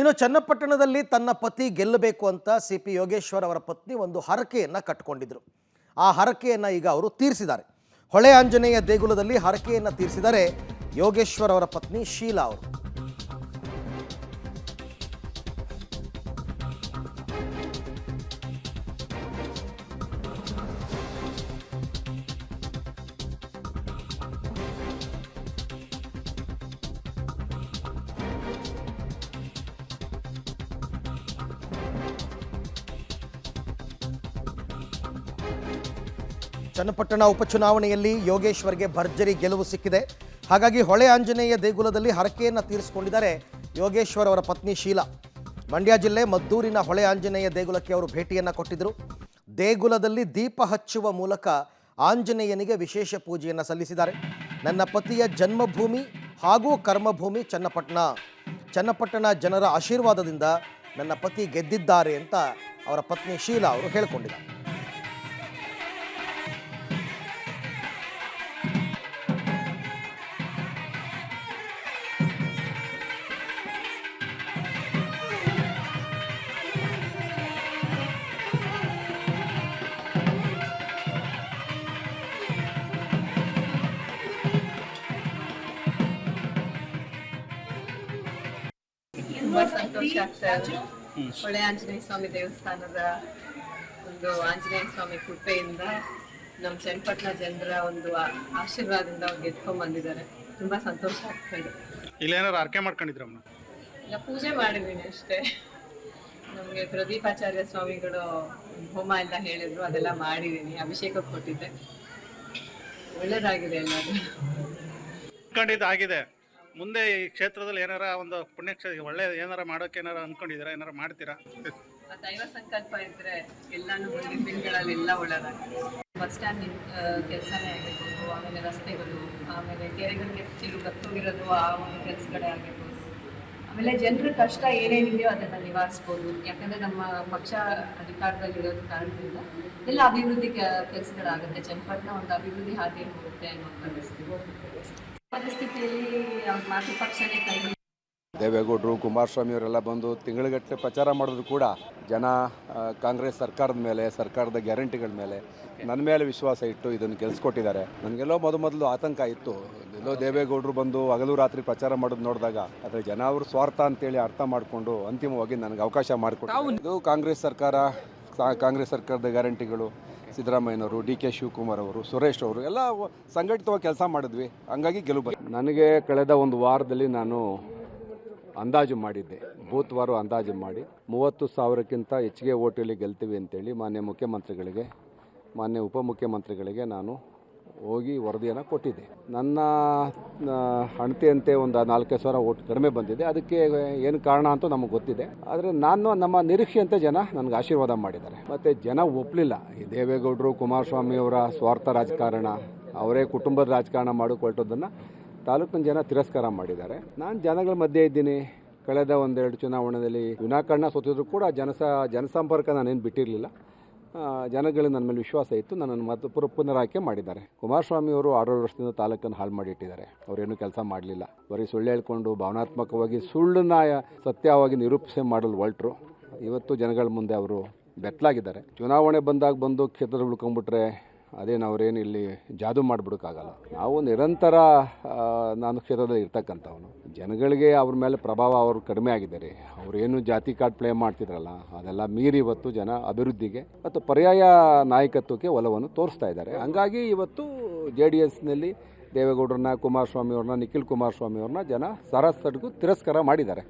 ಇನ್ನು ಚನ್ನಪಟ್ಟಣದಲ್ಲಿ ತನ್ನ ಪತಿ ಗೆಲ್ಲಬೇಕು ಅಂತ ಸಿಪಿ ಯೋಗೇಶ್ವರ್ ಅವರ ಪತ್ನಿ ಒಂದು ಹರಕೆಯನ್ನು ಕಟ್ಟಿಕೊಂಡಿದ್ರು. ಆ ಹರಕೆಯನ್ನು ಈಗ ಅವರು ತೀರಿಸಿದ್ದಾರೆ. ಹೊಳೆ ಆಂಜನೇಯ ದೇಗುಲದಲ್ಲಿ ಹರಕೆಯನ್ನು ತೀರಿಸಿದ್ದಾರೆ ಯೋಗೇಶ್ವರ್ ಅವರ ಪತ್ನಿ ಶೀಲಾ ಅವರು. ಚನ್ನಪಟ್ಟಣ ಉಪಚುನಾವಣೆಯಲ್ಲಿ ಯೋಗೇಶ್ವರ್ಗೆ ಭರ್ಜರಿ ಗೆಲುವು ಸಿಕ್ಕಿದೆ. ಹಾಗಾಗಿ ಹೊಳೆ ಆಂಜನೇಯ ದೇಗುಲದಲ್ಲಿ ಹರಕೆಯನ್ನು ತೀರಿಸಿಕೊಂಡಿದ್ದಾರೆ ಯೋಗೇಶ್ವರ್ ಅವರ ಪತ್ನಿ ಶೀಲಾ. ಮಂಡ್ಯ ಜಿಲ್ಲೆ ಮದ್ದೂರಿನ ಹೊಳೆ ಆಂಜನೇಯ ದೇಗುಲಕ್ಕೆ ಅವರು ಭೇಟಿಯನ್ನು ಕೊಟ್ಟಿದ್ದರು. ದೇಗುಲದಲ್ಲಿ ದೀಪ ಹಚ್ಚುವ ಮೂಲಕ ಆಂಜನೇಯನಿಗೆ ವಿಶೇಷ ಪೂಜೆಯನ್ನು ಸಲ್ಲಿಸಿದ್ದಾರೆ. ನನ್ನ ಪತಿಯ ಜನ್ಮಭೂಮಿ ಹಾಗೂ ಕರ್ಮಭೂಮಿ ಚನ್ನಪಟ್ಟಣ ಜನರ ಆಶೀರ್ವಾದದಿಂದ ನನ್ನ ಪತಿ ಗೆದ್ದಿದ್ದಾರೆ ಅಂತ ಅವರ ಪತ್ನಿ ಶೀಲಾ ಅವರು ಹೇಳಿಕೊಂಡಿದ್ದಾರೆ. ತುಂಬಾ ಸಂತೋಷ ಆಗ್ತಾ ಇದೆ. ಹೊಳೆ ಆಂಜನೇಯ ಸ್ವಾಮಿ ದೇವಸ್ಥಾನದ ಒಂದು ಆಂಜನೇಯ ಸ್ವಾಮಿ ಕೃಪೆಯಿಂದ ನಮ್ಮ ಚನ್ನಪಟ್ಟಣ ಜನರ ಒಂದು ಆಶೀರ್ವಾದದಿಂದ ಅವ್ರು ಗೆದ್ಕೊಂಡ್ ಬಂದಿದ್ದಾರೆ. ತುಂಬಾ ಸಂತೋಷ ಆಗ್ತಾ ಇದೆ. ಇಲ್ಲೇನಾರು ಅರ್ಕೆ ಮಾಡ್ಕೊಂಡಿದ್ರಮ್ಮ? ಇಲ್ಲ, ಪೂಜೆ ಮಾಡಿದೀನಿ ಅಷ್ಟೇ. ನಮಗೆ ಪ್ರದೀಪಾಚಾರ್ಯ ಸ್ವಾಮಿಗಳು ಹೋಮ ಎಲ್ಲ ಹೇಳಿದ್ರು, ಅದೆಲ್ಲ ಮಾಡಿದೀನಿ. ಅಭಿಷೇಕ ಕೊಟ್ಟಿದ್ದೆ, ಒಳ್ಳೇದಾಗಿದೆ. ಎಲ್ಲರೂ ಆಗಿದೆ. ಮುಂದೆ ಈ ಕ್ಷೇತ್ರದಲ್ಲಿ ಏನಾರ ಒಂದು ಪುಣ್ಯಕ್ಷೇತ್ರ ಒಳ್ಳೆ ಏನಾರ ಮಾಡೋಕೆ ಏನಾರ ಅನ್ಕೊಂಡಿದ್ದೀರಾ? ಏನಾರ ಮಾಡ್ತೀರಾ? ದೈವ ಸಂಕಲ್ಪ ಇದ್ರೆ ಎಲ್ಲಾನು ಮುಂದಿನ ದಿನಗಳಲ್ಲಿ ಎಲ್ಲ ಒಳ್ಳೆದಾಗುತ್ತೆ. ಬಸ್ ಸ್ಟ್ಯಾಂಡ್ ಕೆಲಸನೇ ಆಗಿರ್ಬೋದು, ಆಮೇಲೆ ರಸ್ತೆಗಳು, ಆಮೇಲೆ ಕೆರೆಗಳಿಗೆ ಚಿರು ಕತ್ತೋಗಿರೋದು, ಆ ಒಂದು ಕೆಲಸಗಳೇ ಆಗಿರ್ಬೋದು, ಆಮೇಲೆ ಜನರ ಕಷ್ಟ ಏನೇನಿದೆಯೋ ಅದನ್ನು ನಿವಾರಿಸ್ಬೋದು. ಯಾಕಂದರೆ ನಮ್ಮ ಪಕ್ಷ ಅಧಿಕಾರದಲ್ಲಿರೋದು ಕಾರಣದಿಂದ ಎಲ್ಲ ಅಭಿವೃದ್ಧಿ ಕೆಲಸಗಳಾಗುತ್ತೆ. ಚನ್ನಪಟ್ಟಣ ಒಂದು ಅಭಿವೃದ್ಧಿ ಹಾದಿಯಲ್ಲಿ ಹೋಗುತ್ತೆ ಅನ್ನೋ ಪರಿಸ್ಥಿತಿಯಲ್ಲಿ ಮಾತು ಪಕ್ಷನೇ ಕೈ. ದೇವೇಗೌಡರು, ಕುಮಾರಸ್ವಾಮಿ ಅವರೆಲ್ಲ ಬಂದು ತಿಂಗಳುಗಟ್ಟಲೆ ಪ್ರಚಾರ ಮಾಡಿದ್ರು ಕೂಡ ಜನ ಕಾಂಗ್ರೆಸ್ ಸರ್ಕಾರದ ಮೇಲೆ, ಸರ್ಕಾರದ ಗ್ಯಾರಂಟಿಗಳ ಮೇಲೆ ನನ್ನ ಮೇಲೆ ವಿಶ್ವಾಸ ಇಟ್ಟು ಇದನ್ನು ಗೆಲ್ಸ್ಕೊಟ್ಟಿದ್ದಾರೆ. ನನಗೆಲ್ಲೋ ಮೊದಲು ಆತಂಕ ಇತ್ತು. ಎಲ್ಲೋ ದೇವೇಗೌಡರು ಬಂದು ಹಗಲು ರಾತ್ರಿ ಪ್ರಚಾರ ಮಾಡೋದು ನೋಡಿದಾಗ ಆದರೆ ಜನ ಅವರು ಸ್ವಾರ್ಥ ಅಂತೇಳಿ ಅರ್ಥ ಮಾಡಿಕೊಂಡು ಅಂತಿಮವಾಗಿ ನನಗೆ ಅವಕಾಶ ಮಾಡಿಕೊಟ್ಟು ಇದು ಕಾಂಗ್ರೆಸ್ ಸರ್ಕಾರದ ಗ್ಯಾರಂಟಿಗಳು, ಸಿದ್ದರಾಮಯ್ಯನವರು, ಡಿ.ಕೆ. ಶಿವಕುಮಾರ್ ಅವರು, ಸುರೇಶ್ ಅವರು ಎಲ್ಲ ಸಂಘಟಿತವಾಗಿ ಕೆಲಸ ಮಾಡಿದ್ವಿ. ಹಂಗಾಗಿ ಗೆಲುವು ನನಗೆ ಕಳೆದ ಒಂದು ವಾರದಲ್ಲಿ ನಾನು ಅಂದಾಜು ಮಾಡಿದ್ದೆ. ಬೂತ್ವಾರು ಅಂದಾಜು ಮಾಡಿ 30,000ಕ್ಕಿಂತ ಹೆಚ್ಚಿಗೆ ಓಟಲ್ಲಿ ಗೆಲ್ತೀವಿ ಅಂತೇಳಿ ಮಾನ್ಯ ಮುಖ್ಯಮಂತ್ರಿಗಳಿಗೆ, ಮಾನ್ಯ ಉಪಮುಖ್ಯಮಂತ್ರಿಗಳಿಗೆ ನಾನು ಹೋಗಿ ವರದಿಯನ್ನು ಕೊಟ್ಟಿದ್ದೆ. ನನ್ನ ಅಣತಿಯಂತೆ ಒಂದು 4,000 ಓಟ್ ಕಡಿಮೆ ಬಂದಿದೆ. ಅದಕ್ಕೆ ಏನು ಕಾರಣ ಅಂತ ನಮಗೆ ಗೊತ್ತಿದೆ. ಆದರೆ ನಮ್ಮ ನಿರೀಕ್ಷೆಯಂತೆ ಜನ ನನಗೆ ಆಶೀರ್ವಾದ ಮಾಡಿದ್ದಾರೆ. ಮತ್ತು ಜನ ಒಪ್ಪಲಿಲ್ಲ. ಈ ದೇವೇಗೌಡರು, ಕುಮಾರಸ್ವಾಮಿ ಅವರ ಸ್ವಾರ್ಥ ರಾಜಕಾರಣ, ಅವರೇ ಕುಟುಂಬದ ರಾಜಕಾರಣ ಮಾಡಿಕೊಳ್ಟೋದನ್ನು ತಾಲೂಕಿನ ಜನ ತಿರಸ್ಕಾರ ಮಾಡಿದ್ದಾರೆ. ನಾನು ಜನಗಳ ಮಧ್ಯೆ ಇದ್ದೀನಿ. ಕಳೆದ 1-2 ಚುನಾವಣೆಯಲ್ಲಿ ವಿನಾಕಾರಣ ಸೋತಿದ್ರು ಕೂಡ ಜನಸಂಪರ್ಕ ನಾನೇನು ಬಿಟ್ಟಿರಲಿಲ್ಲ. ಜನಗಳಿಗೆ ನನ್ನ ಮೇಲೆ ವಿಶ್ವಾಸ ಇತ್ತು. ನನ್ನನ್ನು ಮತ್ತೆ ಪುನರಾಯ್ಕೆ ಮಾಡಿದ್ದಾರೆ. ಕುಮಾರಸ್ವಾಮಿ ಅವರು 6 ವರ್ಷದಿಂದ ತಾಲೂಕನ್ನು ಹಾಳು ಮಾಡಿಟ್ಟಿದ್ದಾರೆ. ಅವರೇನು ಕೆಲಸ ಮಾಡಲಿಲ್ಲ. ಬರೀ ಸುಳ್ಳು ಹೇಳ್ಕೊಂಡು ಭಾವನಾತ್ಮಕವಾಗಿ ಸುಳ್ಳನ್ನ ಸತ್ಯವಾಗಿ ನಿರೂಪಿಸೆ ಮಾಡಲು ಹೊರಟರು. ಇವತ್ತು ಜನಗಳ ಮುಂದೆ ಅವರು ಬೆತ್ತಲಾಗಿದ್ದಾರೆ. ಚುನಾವಣೆ ಬಂದು ಕ್ಷೇತ್ರ ಉಳ್ಕೊಂಡ್ಬಿಟ್ರೆ ಅವರೇನು ಇಲ್ಲಿ ಜಾದು ಮಾಡಿಬಿಡೋಕ್ಕಾಗಲ್ಲ. ನಾವು ನಿರಂತರ ನಾನು ಕ್ಷೇತ್ರದಲ್ಲಿ ಇರ್ತಕ್ಕಂಥವನು. ಜನಗಳಿಗೆ ಅವ್ರ ಮೇಲೆ ಪ್ರಭಾವ ಅವರು ಕಡಿಮೆ ಆಗಿದ್ದಾರೆ. ಅವರೇನು ಜಾತಿ ಕಾರ್ಡ್ ಪ್ಲೇ ಮಾಡ್ತಿದ್ರಲ್ಲ, ಅದೆಲ್ಲ ಮೀರಿ ಇವತ್ತು ಜನ ಅಭಿವೃದ್ಧಿಗೆ ಮತ್ತು ಪರ್ಯಾಯ ನಾಯಕತ್ವಕ್ಕೆ ಒಲವನ್ನು ತೋರಿಸ್ತಾ ಇದ್ದಾರೆ. ಹಂಗಾಗಿ ಇವತ್ತು JDSನಲ್ಲಿ ದೇವೇಗೌಡರನ್ನ, ಕುಮಾರಸ್ವಾಮಿ ಅವ್ರನ್ನ, ನಿಖಿಲ್ ಕುಮಾರಸ್ವಾಮಿ ಅವ್ರನ್ನ ಜನ ಸರಸಡ್ಗೂ ತಿರಸ್ಕಾರ ಮಾಡಿದ್ದಾರೆ.